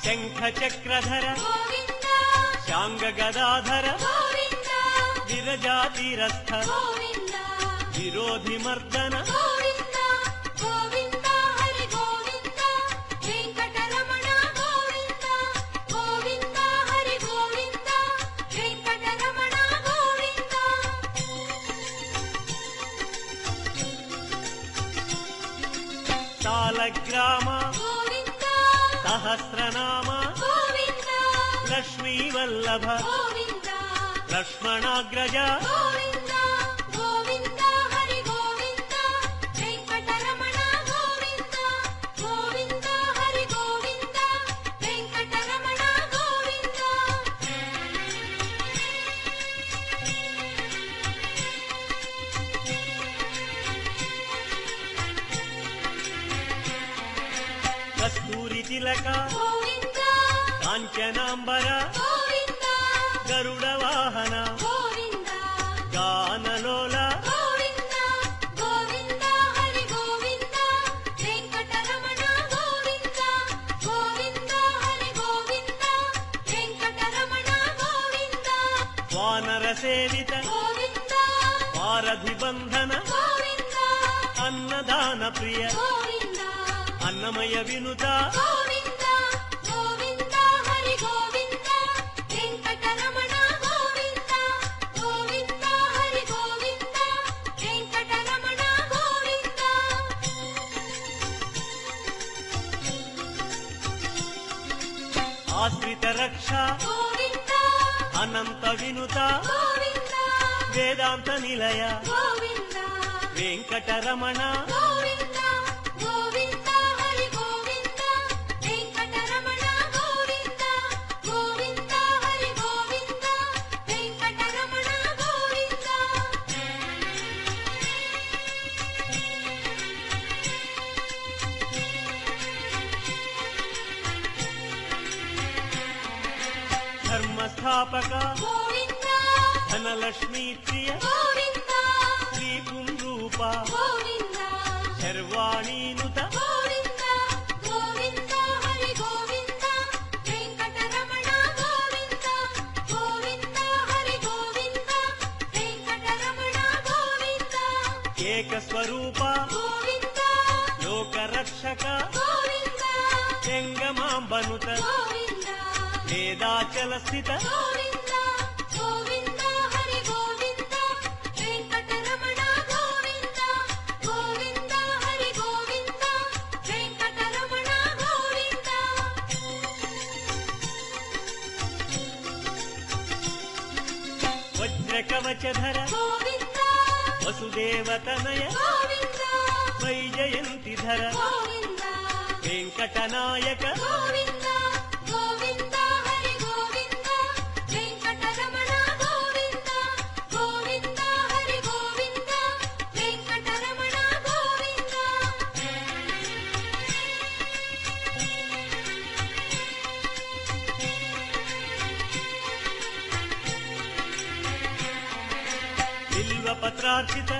శంఖ చక్రధర శాంగ గదాధర విరజాతిరస్థ విరోధి మర్దన సాలగ్రామ సహస్రనామ లక్ష్మీవల్లభ లక్ష్మణాగ్రజ కస్తూరి తిలక కాంచనాంబర గరుడ వాహన గానలోల వానర సేవిత వారధి బంధన అన్నదాన ప్రియ అన్నమయ వినుత ఆశ్రిత రక్ష అనంత వినుత వేదాంత నిలయ వెంకటరమణ ధర్మస్థాపక ధనలక్ష్మీ ప్రియ శ్రీ పుంరూప శర్వాణీనుత ఏకస్వరూప లోకరక్షక జంగమాంబనుత వేదాచల స్థిత వజ్రకవచధర వసుదేవతనయ వైజయంతిధర వెంకటనాయక బిల్వపత్రార్చిత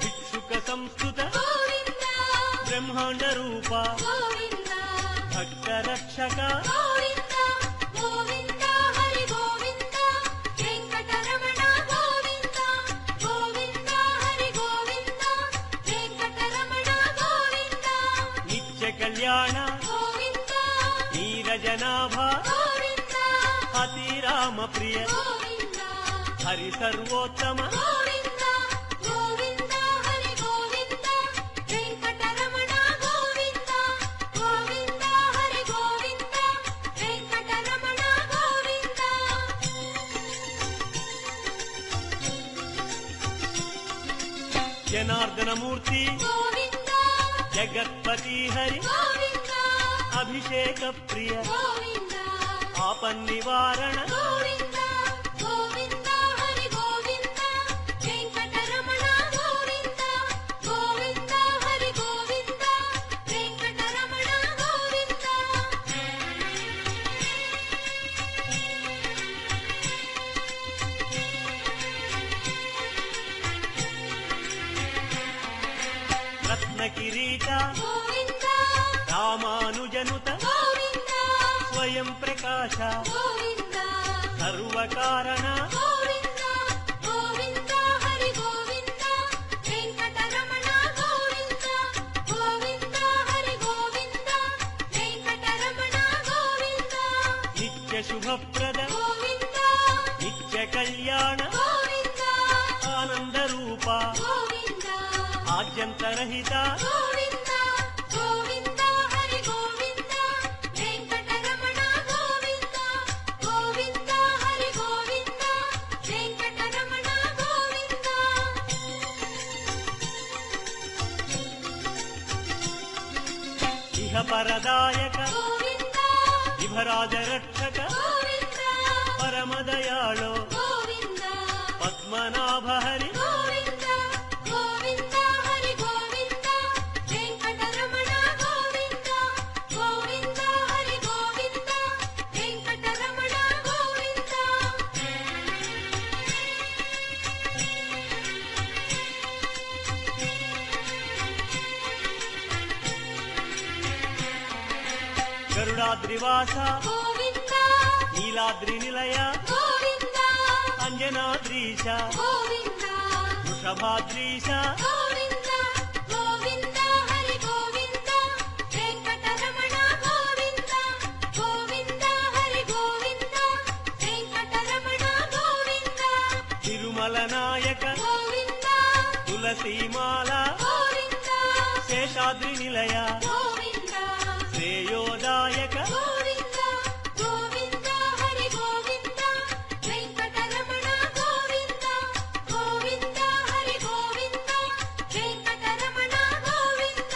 భిక్షుక సంస్కృత బ్రహ్మాండ రూప భక్త రక్షక నిత్య కళ్యాణ నీరజనాభ అతిరామ ప్రియ హరి సర్వోత్తమ జనార్దనమూర్తి జగత్పతి హరి అభిషేక ప్రియ ఆపన్నివారణ రత్న కిరీట రామానుజనుత ಸ್ವಯಂ ಪ್ರಕಾಶ ಗೋವಿಂದ ಸರ್ವಕಾರಣ ಗೋವಿಂದ ಗೋವಿಂದ ಹರಿ ಗೋವಿಂದ ವೆಂಕಟರಮಣ ಗೋವಿಂದ ಗೋವಿಂದ ಹರಿ ಗೋವಿಂದ ವೆಂಕಟರಮಣ ಗೋವಿಂದ ನಿತ್ಯ ಶುಭಪ್ರದ ಗೋವಿಂದ ನಿತ್ಯ ಕಲ್ಯಾಣ ಗೋವಿಂದ ಆನಂದ ರೂಪ ಗೋವಿಂದ ಆದ್ಯಂತರಹಿತ ಗೋವಿಂದ ಗೋವಿಂದ ಹರಿ ಗೋವಿಂದ ವೆಂಕಟರಮಣ ಗೋವಿಂದ ಗೋವಿಂದ ಹರಿ ಗೋವಿಂದ ವೆಂಕಟರಮಣ ಗೋವಿಂದ ಇಹ ಪರದಾಯಕ ಗೋವಿಂದ ವಿಭರಾಜ ರಕ್ಷಕ ಗೋವಿಂದ ಪರಮದಯಾಳೋ ಗೋವಿಂದ ಪದ್ಮನಾಭ ಹರಿ ಗೋವಿಂದ ಗೋವಿಂದ ಹರಿ ಗೋವಿಂದ ವೆಂಕಟರಮಣ ಗೋವಿಂದ ಗೋವಿಂದ ಹರಿ ಗೋವಿಂದ ವೆಂಕಟರಮಣ ಗೋವಿಂದ ಗರುಡಾದ್ರಿವಾಸ ಗೋವಿಂದ ನೀಲಾದ್ರಿ ನಿಲಯ ಗೋವಿಂದ ಅಂಜನಾದ್ರೀಶ ಗೋವಿಂದ ವೃಷಭಾದ್ರೀಶ ಗೋವಿಂದ ಗೋವಿಂದ ಹರಿ ಗೋವಿಂದ ವೆಂಕಟರಮಣ ಗೋವಿಂದ ಗೋವಿಂದ ಹರಿ ಗೋವಿಂದ ವೆಂಕಟರಮಣ ಗೋವಿಂದ ತಿರುಮಲ ನಾಯಕ ಗೋವಿಂದ ತುಳಸೀಮಾಲ ಗೋವಿಂದ ಶೇಷಾದ್ರಿ ನಿಲಯ ಗೋವಿಂದ ಶ್ರೇಯೋದಾಯಕ ಗೋವಿಂದ ಗೋವಿಂದ ಹರಿ ಗೋವಿಂದ ವೆಂಕಟರಮಣ ಗೋವಿಂದ ಗೋವಿಂದ ಹರಿ ಗೋವಿಂದ ವೆಂಕಟರಮಣ ಗೋವಿಂದ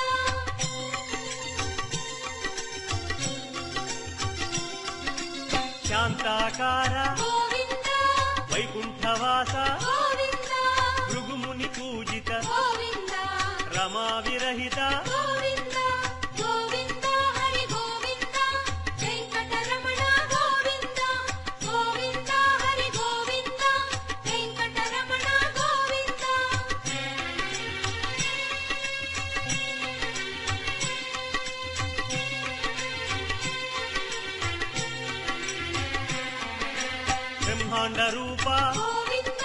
ಶಾಂತಾಕಾರ ಗೋವಿಂದ ವೈಕುಂಠವಾಸ ಗೋವಿಂದ ಭೃಗುಮುನಿ ಪೂಜಿತ ಗೋವಿಂದ ರಮಾ ವಿರಹಿತ ಗೋವಿಂದ ಗೋವಿಂದ ಹರಿ ಗೋವಿಂದ ವೆಂಕಟರಮಣ ಗೋವಿಂದ ಗೋವಿಂದ ಹರಿ ಗೋವಿಂದ ವೆಂಕಟರಮಣ ಗೋವಿಂದ ಬ್ರಹ್ಮಾಂಡ ರೂಪ ಗೋವಿಂದ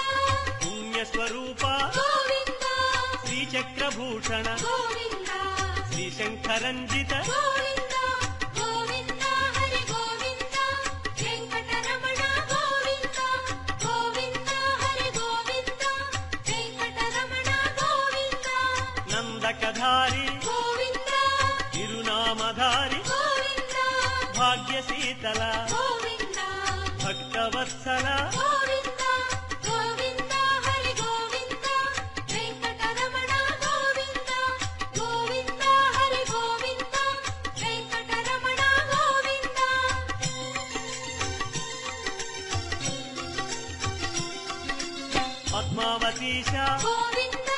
ಪುಣ್ಯ ಸ್ವರೂಪ ಗೋವಿಂದ ಶ್ರೀಚಕ್ರಭೂಷಣ ಗೋವಿಂದ ಶ್ರೀಶಂಕರಂಜಿತ ಗೋವಿಂದ ಗೋವಿಂದ ಹರಿ ಗೋವಿಂದ ವೆಂಕಟರಮಣ ಗೋವಿಂದ ಗೋವಿಂದ ಹರಿ ಗೋವಿಂದ ವೆಂಕಟರಮಣ ಗೋವಿಂದ ನಂದಕಧಾರಿ ಗೋವಿಂದ ತಿರುನಾಮಧಾರಿ ಗೋವಿಂದ ಭಾಗ್ಯಶೀತಲ ಗೋವಿಂದ ಭಕ್ತವತ್ಸಲ ಗೋವಿಂದ ಗೋವಿಂದ ಹರಿ ಗೋವಿಂದ ವೆಂಕಟರಮಣ ಗೋವಿಂದ ಗೋವಿಂದ ಹರಿ ಗೋವಿಂದ ವೆಂಕಟರಮಣ ಗೋವಿಂದ ಪದ್ಮಾವತೀಶ ಗೋವಿಂದ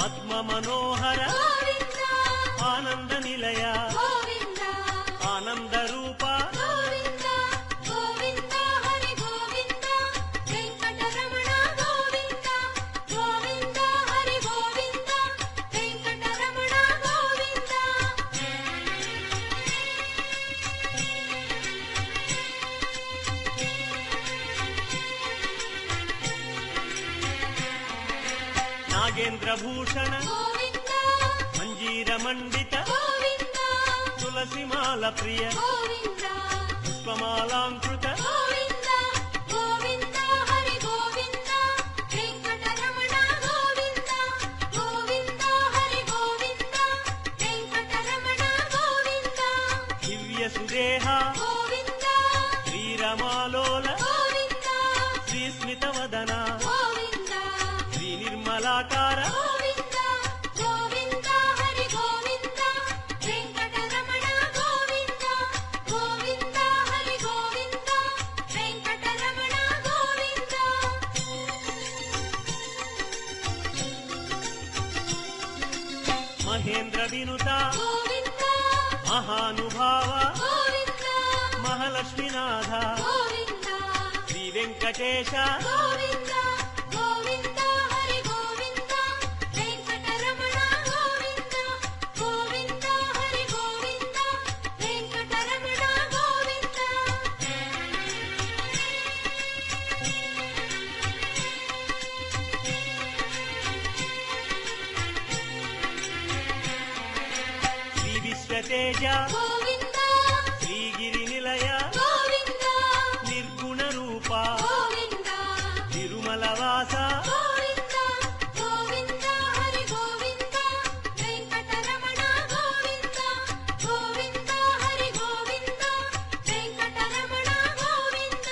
ಪದ್ಮ ಮನೋಹರ ಗೋವಿಂದ ಆನಂದ ನಿಲಯ ಗೋವಿಂದ ಆನಂದ ರೂಪ ಗೋವಿಂದ ಗೋವಿಂದ ಹರಿ ಗೋವಿಂದ ವೆಂಕಟರಮಣ ಗೋವಿಂದ ಗೋವಿಂದ ಹರಿ ಗೋವಿಂದ ವೆಂಕಟರಮಣ ಗೋವಿಂದ ನಾಗೇಂದ್ರ ಭೂಷಣ ಗೋವಿಂದ ಮಂಜೀರ ಮಂಡಿತ ಗೋವಿಂದ ತುಳಸಿಮಾಲ ಪ್ರಿಯ ಗೋವಿಂದ ಪುಷ್ಪಮಾಲಾಂಕೃತ ಗೋವಿಂದ ಗೋವಿಂದ ಹರಿ ಗೋವಿಂದ ವೆಂಕಟರಮಣ ಗೋವಿಂದ ಗೋವಿಂದ ಹರಿ ಗೋವಿಂದ ವೆಂಕಟರಮಣ ಗೋವಿಂದ ದಿವ್ಯ ಸುದೇಹ ಗೋವಿಂದ ಶ್ರೀರಮಾಲೋಲ ಗೋವಿಂದ ಶ್ರೀಸ್ಮಿತವದನ ಗೋವಿಂದ ಶ್ರೀ ನಿರ್ಮಲಾಕಾರ ಗೋವಿಂದ ಗೋವಿಂದ ಹರಿ ಗೋವಿಂದ ವೆಂಕಟರಮಣ ಗೋವಿಂದ ಗೋವಿಂದ ಹರಿ ಗೋವಿಂದ ವೆಂಕಟರಮಣ ಗೋವಿಂದ ಮಹೇಂದ್ರ ವಿನುತ ಗೋವಿಂದ ಮಹಾನುಭಾವ ಗೋವಿಂದ ಮಹಾಲಕ್ಷ್ಮೀನಾಥ ಗೋವಿಂದ ಶ್ರೀ ವೆಂಕಟೇಶ ಗೋವಿಂದ ಗೋವಿಂದ ಹರಿ ಗೋವಿಂದ ವೆಂಕಟರಮಣ ಗೋವಿಂದ ಗೋವಿಂದ ಹರಿ ಗೋವಿಂದ ವೆಂಕಟರಮಣ ಗೋವಿಂದ తేజ గోవింద శ్రీగిరి నిలయ గోవింద నిర్గుణ రూప గోవింద తిరుమల వాస గోవింద గోవింద హరి గోవింద వెంకటరమణ గోవింద గోవింద హరి గోవింద వెంకటరమణ గోవింద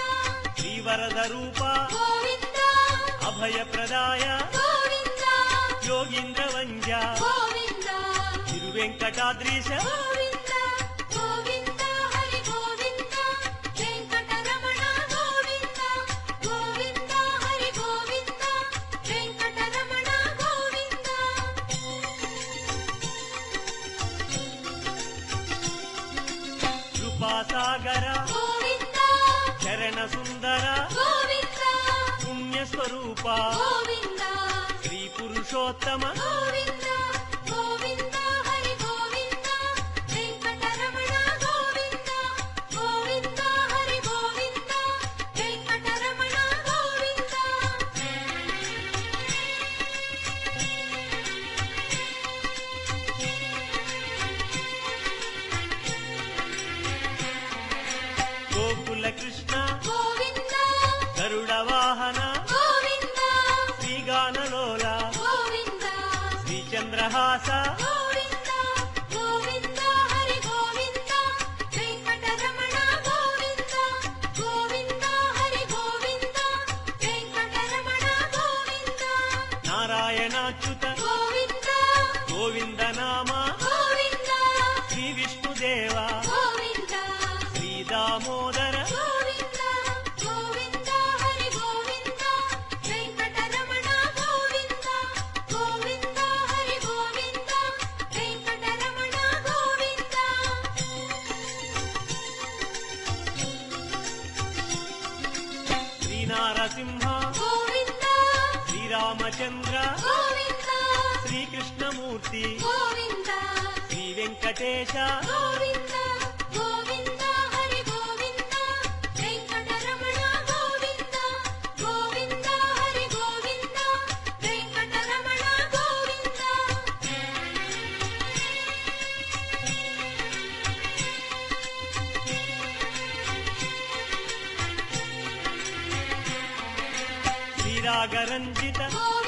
శ్రీవరద రూప గోవింద అభయప్రదాయ గోవింద యోగీంద్ర వంజ గోవింద తిరువెంకటాద్రీశ గోవింద గోవింద హరి గోవింద వెంకటరమణ గోవింద గోవింద హరి గోవింద వెంకటరమణ గోవింద కృపాసాగర గోవింద చరణ సుందర గోవింద పుణ్యస్వరూప గోవింద శ్రీ పురుషోత్తమ గోవింద గోవింద హరి గోవింద వెంకటరమణ గోవింద గోవింద హరి గోవింద వెంకటరమణ గోవింద గోకుల కృష్ణ గోవింద గరుడ వాహన గోవింద శ్రీగానలోల గోవింద శ్రీచంద్రహాస గోవింద గోవింద హరి గోవింద వెంకటరమణ గోవింద గోవింద హరి గోవింద వెంకటరమణ గోవింద నారాయణాచ్యుత గోవింద గోవింద నామ గోవింద శ్రీ విష్ణుదేవ గోవింద శ్రీ దామోదర గోవింద గోవింద హరి గోవింద వెంకటరమణ గోవింద గోవింద హరి గోవింద వెంకటరమణ గోవింద శ్రీనారసింహ గోవింద శ్రీరామచంద్ర గోవింద శ్రీకృష్ణమూర్తి గోవింద శ్రీ వెంకటేశ గోవింద గోవింద హరి గోవింద వెంకటరమణ గోవింద గోవింద హరి గోవింద వెంకటరమణ గోవింద శ్రీరాగరంజిత గోవింద